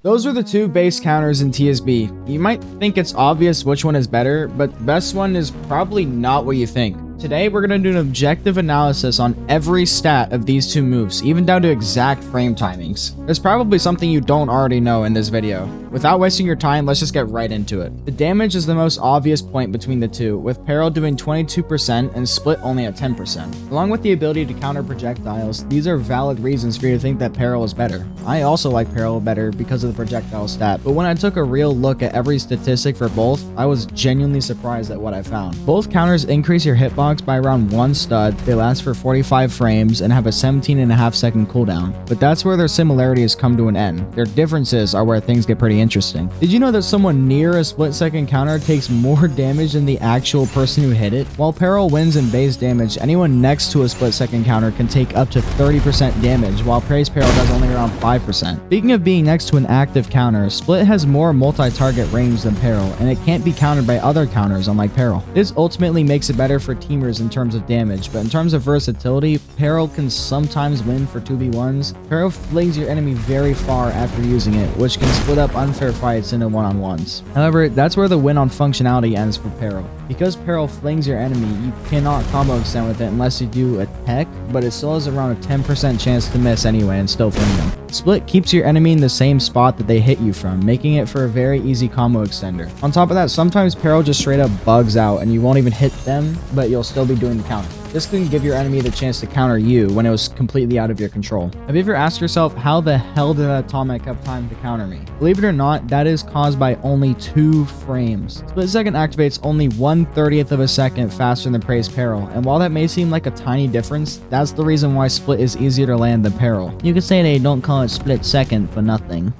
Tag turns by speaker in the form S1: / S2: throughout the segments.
S1: Those are the two base counters in TSB. You might think it's obvious which one is better, but the best one is probably not what you think. Today, we're going to do an objective analysis on every stat of these two moves, even down to exact frame timings. There's probably something you don't already know in this video. Without wasting your time, let's just get right into it. The damage is the most obvious point between the two, with Peril doing 22% and Split only at 10%. Along with the ability to counter projectiles, these are valid reasons for you to think that Peril is better. I also like Peril better because of the projectile stat, but when I took a real look at every statistic for both, I was genuinely surprised at what I found. Both counters increase your hitbox by around 1 stud, they last for 45 frames, and have a 17.5 second cooldown. But that's where their similarities come to an end. Their differences are where things get pretty interesting. Did you know that someone near a split second counter takes more damage than the actual person who hit it? While Peril wins in base damage, anyone next to a split second counter can take up to 30% damage, while Peril does only around 5%. Speaking of being next to an active counter, Split has more multi-target range than Peril, and it can't be countered by other counters unlike Peril. This ultimately makes it better for teamers in terms of damage, but in terms of versatility, Peril can sometimes win for 2v1s. Peril flings your enemy very far after using it, which can split up unfair fights into one-on-ones. However, that's where the win on functionality ends for Peril. Because Peril flings your enemy, you cannot combo extend with it unless you do a tech, but it still has around a 10% chance to miss anyway and still fling them. Split keeps your enemy in the same spot that they hit you from, making it for a very easy combo extender. On top of that, sometimes Peril just straight up bugs out and you won't even hit them, but you'll still be doing the counter. This can give your enemy the chance to counter you when it was completely out of your control. Have you ever asked yourself, how the hell did Atomic have time to counter me? Believe it or not, that is caused by only 2 frames. Split second activates only 1/30th of a second faster than Praise Peril, and while that may seem like a tiny difference, that's the reason why Split is easier to land than Peril. You could say they don't call it split second for nothing.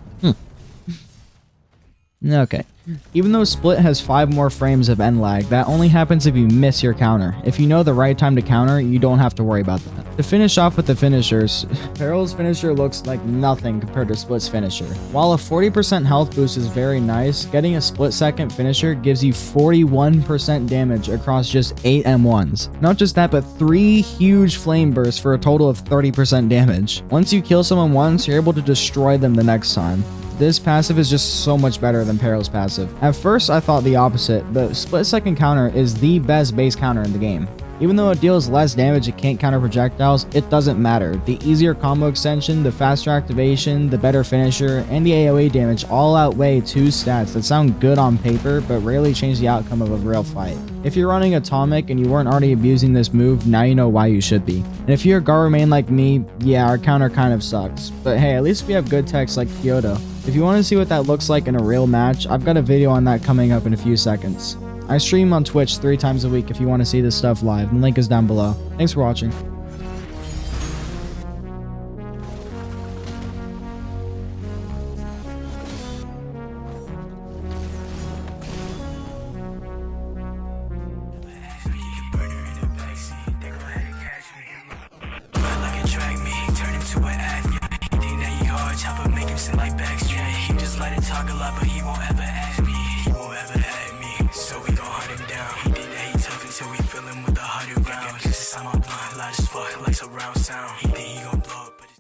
S1: Okay. Even though Split has 5 more frames of end lag, that only happens if you miss your counter. If you know the right time to counter, you don't have to worry about that. To finish off with the finishers, Peril's finisher looks like nothing compared to Split's finisher. While a 40% health boost is very nice, getting a split second finisher gives you 41% damage across just 8 M1s. Not just that, but 3 huge flame bursts for a total of 30% damage. Once you kill someone once, you're able to destroy them the next time. This passive is just so much better than Peril's passive. At first, I thought the opposite, but split second counter is the best base counter in the game. Even though it deals less damage, it can't counter projectiles, it doesn't matter. The easier combo extension, the faster activation, the better finisher, and the AoE damage all outweigh 2 stats that sound good on paper, but rarely change the outcome of a real fight. If you're running Atomic and you weren't already abusing this move, now you know why you should be. And if you're a Garou main like me, yeah, our counter kind of sucks. But hey, at least we have good techs like Kyoto. If you want to see what that looks like in a real match, I've got a video on that coming up in a few seconds. I stream on Twitch 3 times a week if you want to see this stuff live. The link is down below. Thanks for watching.
S2: Talk a lot, but he won't ever ask me.